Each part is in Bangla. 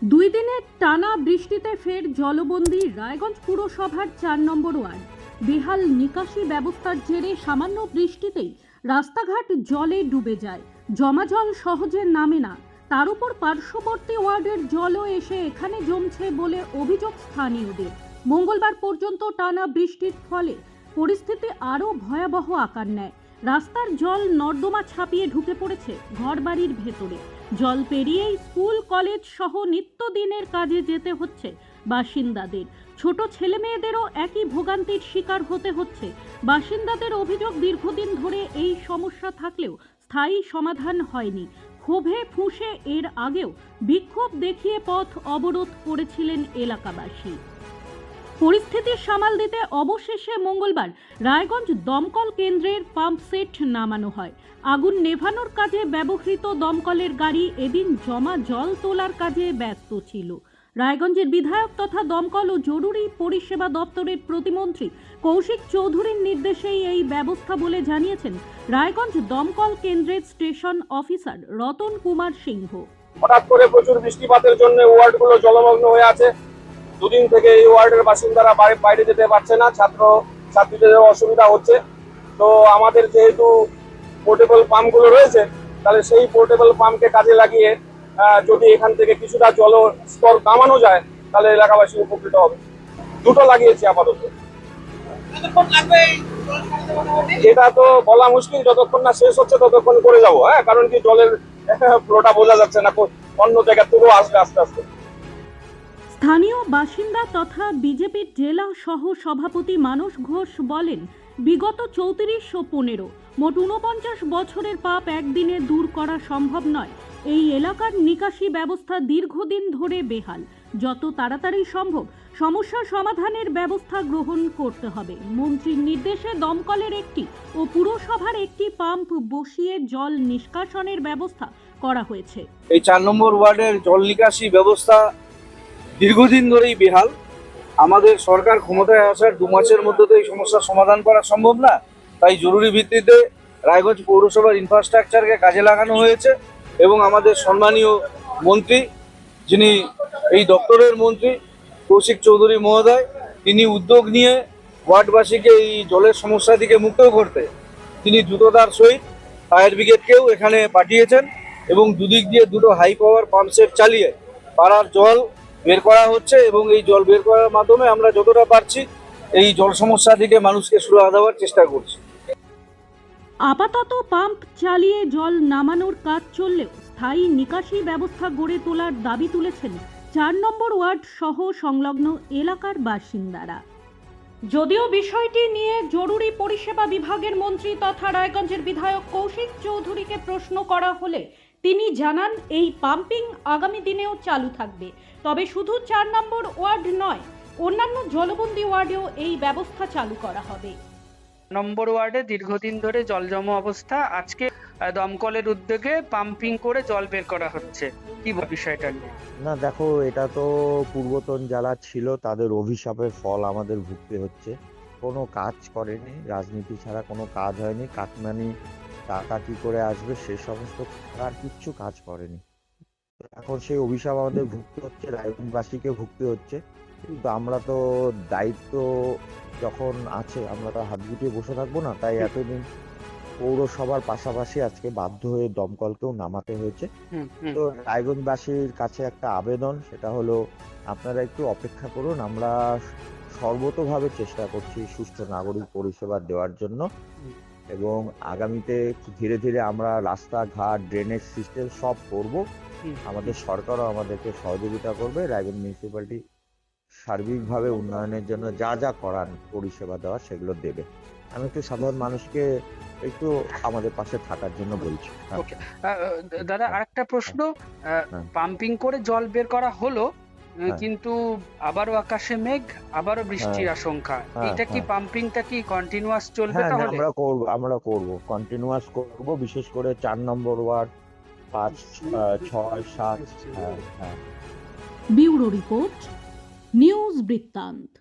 দুই দিনের টানা বৃষ্টিতে ফের জলবন্দী রায়গঞ্জ পুরসভার ৪ নম্বর ওয়ার্ড। বেহাল নিকাশি ব্যবস্থার জেরে সামান্য বৃষ্টিতেই রাস্তাঘাট জলে ডুবে যায়, জমা জল সহজে নামে না। তার উপর পার্শ্ববর্তী ওয়ার্ডের জলও এসে এখানে জমছে বলে অভিযোগ স্থানীয়দের। মঙ্গলবার পর্যন্ত টানা বৃষ্টির ফলে পরিস্থিতি আরও ভয়াবহ আকার নেয়। রাস্তার জল নর্দমা ছাপিয়ে ঢুকে পড়েছে ঘরবাড়ির ভেতরে। জল পেরিয়েই স্কুল কলেজ সহ নিত্যদিনের কাজে যেতে হচ্ছে বাসিন্দাদের। ছোট ছেলে মেয়েদেরও একই ভোগান্তির শিকার হতে হচ্ছে। বাসিন্দাদের অভিযোগ, দীর্ঘদিন ধরে এই সমস্যা থাকলেও স্থায়ী সমাধান হয়নি। ক্ষোভে ফুঁসে এর আগেও বিক্ষোভ দেখিয়ে পথ অবরোধ করেছিলেন এলাকাবাসী। পরিস্থিতি সামাল দিতে অবশেষে মঙ্গলবার রায়গঞ্জ দমকল কেন্দ্রের পাম্প সেট নামানো হয়। আগুন নেভানোর কাজে ব্যবহৃত দমকলের গাড়ি এদিন জমা জল তোলার কাজে ব্যস্ত ছিল। রায়গঞ্জের বিধায়ক তথা দমকল ও জরুরি পরিষেবা দপ্তরের প্রতিমন্ত্রী কৌশিক চৌধুরীর নির্দেশেই এই ব্যবস্থা বলে জানিয়েছেন রায়গঞ্জ দমকল কেন্দ্রের স্টেশন অফিসার রতন কুমার সিংহ। হঠাৎ করে প্রচুর বৃষ্টিপাতের জন্য ওয়ার্ডগুলো জলমগ্ন হয়ে আছে। দুদিন থেকে এই ওয়ার্ডের বাসিন্দারা বাইরে যেতে পারছে না, ছাত্রীদের অসুবিধা হচ্ছে। তো আমাদের যেহেতু পোর্টেবল পাম্পগুলো রয়েছে, তাহলে সেই পোর্টেবল পাম্পকে কাজে লাগিয়ে যদি এখান থেকে কিছুটা জল স্তর নামানো যায়, তাহলে এলাকাবাসী উপকৃত হবে। দুটো লাগিয়েছি আপাতত। এটা তো বলা মুশকিল, যতক্ষণ না শেষ হচ্ছে ততক্ষণ করে যাবো। কারণ কি জলের ফ্লোটা বোঝা যাচ্ছে না, অন্য জায়গা থেকেও আসবে আস্তে আস্তে। স্থানীয় বাসিন্দা তথা বিজেপির জেলা সহ সভাপতি মানস ঘোষ বলেন, বিগত 34 ও 15 মোট 49 বছরের পাপ একদিনে দূর করা সম্ভব নয়। এই এলাকার নিকাশি ব্যবস্থা দীর্ঘদিন ধরে বেহাল। যত তাড়াতাড়ি সম্ভব সমস্যা সমাধানের ব্যবস্থা গ্রহণ করতে হবে। মন্ত্রীর নির্দেশে দমকলের একটি ও পুরসভার একটি পাম্প বসিয়ে জল নিষ্কাশনের ব্যবস্থা করা হয়েছে। এই 4 নম্বর ওয়ার্ডের জল নিকাশি ব্যবস্থা দীর্ঘদিন ধরেই বেহাল। আমাদের সরকার ক্ষমতায় আসার 2 মাসের মধ্যে তো এই সমস্যার সমাধান করা সম্ভব না। তাই জরুরি ভিত্তিতে রায়গঞ্জ পৌরসভার ইনফ্রাস্ট্রাকচারকে কাজে লাগানো হয়েছে এবং আমাদের সম্মানীয় মন্ত্রী, যিনি এই দপ্তরের মন্ত্রী কৌশিক চৌধুরী মহোদয়, তিনি উদ্যোগ নিয়ে ওয়ার্ডবাসীকে এই জলের সমস্যা থেকে মুক্ত করতে তিনি দ্রুততার সহিত ফায়ার ব্রিগেডকেও এখানে পাঠিয়েছেন এবং দুদিক দিয়ে দুটো হাই পাওয়ার পাম্প সেট চালিয়ে পাড়ার জল বের করা হচ্ছে এবং এই জল বের করার মাধ্যমে আমরা যতটা পারছি এই জল সমস্যা থেকে মানুষকে সুরাহা দেওয়ার চেষ্টা করছি। আপাতত পাম্প চালিয়ে জল নামানোর কাজ চললেও স্থায়ী নিকাশি ব্যবস্থা গড়ে তোলার দাবি তুলেছেন 4 নম্বর ওয়ার্ড সহ সংলগ্ন এলাকার বাসিন্দারা। যদিও বিষয়টি নিয়ে জরুরি পরিষেবা বিভাগের মন্ত্রী তথা রায়গঞ্জের বিধায়ক কৌশিক চৌধুরীকে প্রশ্ন করা হলে তিনি জানান, এই পাম্পিং আগামী দিনেও চালু থাকবে। তবে শুধু 4 নম্বর ওয়ার্ড নয়, অন্যান্য জলবন্দী ওয়ার্ডেও এই ব্যবস্থা চালু করা হবে। নম্বর ওয়ার্ডে দীর্ঘদিন ধরে জল জমা অবস্থা, আজকে দমকলের উদ্যোগে পাম্পিং করে জল বের করা হচ্ছে। কি বিষয়টা নিয়ে? না দেখো, এটা তো পূর্বতন যারা ছিল তাদের অভিশাপের ফল আমাদের ভুগতে হচ্ছে। কোনো কাজ করেনি, রাজনীতি ছাড়া কোনো কাজ হয়নি। কাটমানি টাকা কি করে আসবে সে সমস্ত আর কিচ্ছু কাজ করেনি। এখন সেই অভিশাপ আমাদের ভুগতে হচ্ছে, রায়গঞ্জবাসীকে ভুগতে হচ্ছে। কিন্তু আমরা তো দায়িত্ব যখন আছে আমরা তো হাত গুটিয়ে বসে থাকবো না। তাই এতদিন পৌরসভার পাশাপাশি আজকে বাধ্য হয়ে দমকলকেও নামাতে হয়েছে। তো রায়গঞ্জবাসীর কাছে একটা আবেদন, সেটা হলো আপনারা একটু অপেক্ষা করুন। আমরা সর্বতোভাবে চেষ্টা করছি সুষ্ঠু নাগরিক পরিষেবা দেওয়ার জন্য এবং আগামীতে ধীরে ধীরে আমরা রাস্তাঘাট, ড্রেনেজ সিস্টেম সব করব। আমাদের সরকারও আমাদেরকে সহযোগিতা করবে। রায়গঞ্জ মিউনিসিপ্যালিটি সার্বিকভাবে উন্নয়নের জন্য যা যা করার পরিষেবা দেওয়া সেগুলো দেবে। আমি একটু সাধারণ মানুষকে একটু আমাদের পাশে থাকার জন্য বলছি। দাদা, আরেকটা প্রশ্ন, পাম্পিং করে জল বের করা হলো, কিন্তু আবারও আকাশে মেঘ, আবারও বৃষ্টির আশঙ্কা। এটা কি পাম্পিংটা কি কন্টিনিউয়াস চলবে? তাহলে আমরা করব কন্টিনিউয়াস করব, বিশেষ করে 4 নম্বর ওয়ার্ড 5, 6, 7। ব্যুরো রিপোর্ট, নিউজ বৃত্তান্ত।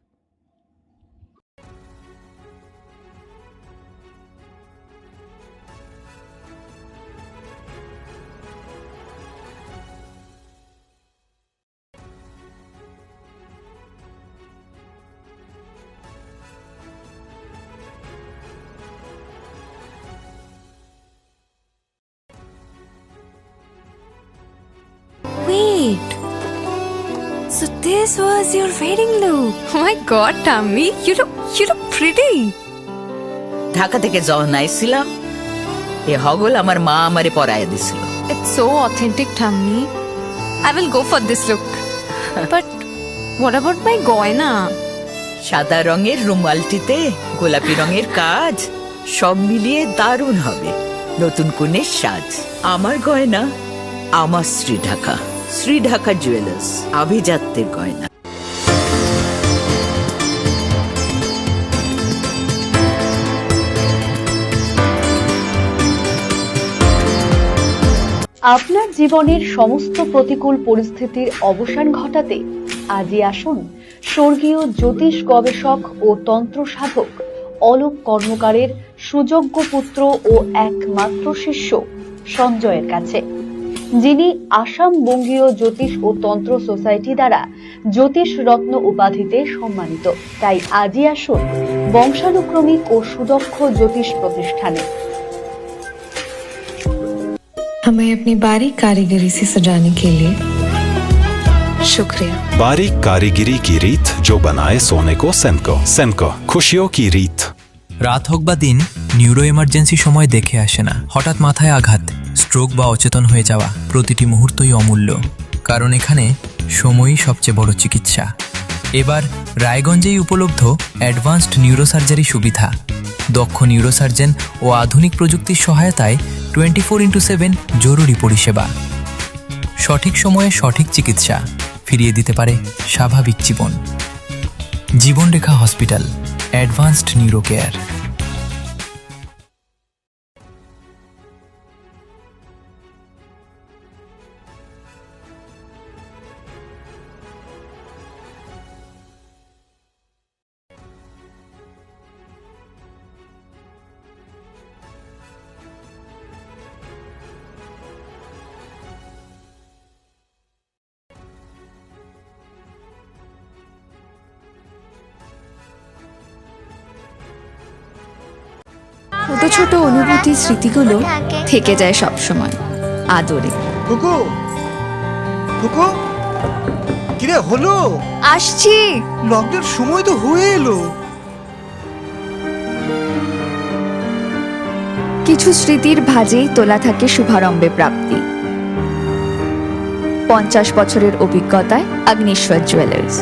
So this was your wedding look. Oh my god, Tammy, you look pretty. Dhaka থেকে যখন আইছিলাম এ হগল আমার মা আমারে পরায় দিছিল। It's so authentic, Tammy. I will go for this look. But what about my goina? সাদা রঙের রুমালটিতে গোলাপি রঙের কাজ, সব মিলিয়ে দারুণ হবে নতুন কনের সাজ। আমার গয়না আমার শ্রী ঢাকা জুয়েলার্স, আভিজাত্যের গয়না। আপনার জীবনের সমস্ত প্রতিকূল পরিস্থিতির অবসান ঘটাতে আজই আসুন স্বর্গীয় জ্যোতিষ গবেষক ও তন্ত্র সাধক অলোক কর্মকারের সুযোগ্য পুত্র ও একমাত্র শিষ্য সঞ্জয়ের কাছে, যিনি আসাম বঙ্গীয় জ্যোতিষ ও তন্ত্র সোসাইটি দ্বারা জ্যোতিষ রত্ন উপাধিতে সম্মানিত। তাই আজই আসুন বংশানুক্রমিক ও সুদক্ষ জ্যোতিষ প্রতিষ্ঠানে। हमें अपनी बारीक कारीगरी से सजाने के लिए शुक्रिया। बारीक कारीगरी की रीत जो बनाए सोने को सेनको खुशियों की रीत। রাত হোক বা দিন, নিউরো এমার্জেন্সি সময় দেখে আসে না। হঠাৎ মাথায় আঘাত, স্ট্রোক বা অচেতন হয়ে যাওয়া, প্রতিটি মুহূর্তই অমূল্য, কারণ এখানে সময়ই সবচেয়ে বড় চিকিৎসা। এবার রায়গঞ্জেই উপলব্ধ অ্যাডভান্সড নিউরোসার্জারি সুবিধা। দক্ষ নিউরোসার্জন ও আধুনিক প্রযুক্তির সহায়তায় 24x7 জরুরি পরিষেবা। সঠিক সময়ে সঠিক চিকিৎসা ফিরিয়ে দিতে পারে স্বাভাবিক জীবন। জীবনরেখা হসপিটাল, অ্যাডভান্সড নিউরো কেয়ার। ছোট ছোট অনুভূতি স্মৃতিগুলো থেকে যায় সব সময় আদরে। কুকু কুকু কিরে হলো? আসছি। লকডাউন সময় তো হয়ে এলো। কিছু স্মৃতির ভাজেই তোলা থাকে শুভারম্ভে প্রাপ্তি। 50 বছরের অভিজ্ঞতায় আগ্নেশ্বর জুয়েলার্স,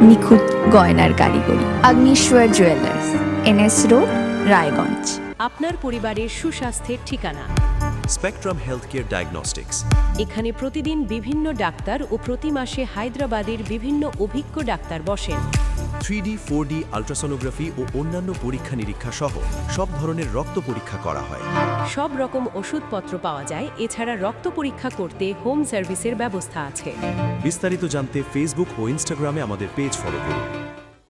নিখুঁত গয়নার কারিগরি। Agneshwar jewellers, NS road, Raiganj. আপনার পরিবারের সুস্বাস্থ্যের ঠিকানা স্পেকট্রাম হেলথকেয়ার ডায়াগনস্টিক্স। এখানে প্রতিদিন বিভিন্ন ডাক্তার ও প্রতি মাসে হায়দ্রাবাদের বিভিন্ন অভিজ্ঞ ডাক্তার বসেন। 3D 4D আল্ট্রাসোনোগ্রাফি ও অন্যান্য পরীক্ষা নিরীক্ষা সহ সব ধরনের রক্ত পরীক্ষা করা হয়। সব রকম ওষুধপত্র পাওয়া যায়। এছাড়া রক্ত পরীক্ষা করতে হোম সার্ভিসের ব্যবস্থা আছে। বিস্তারিত জানতে ফেসবুক ও ইনস্টাগ্রামে আমাদের পেজ ফলো করুন।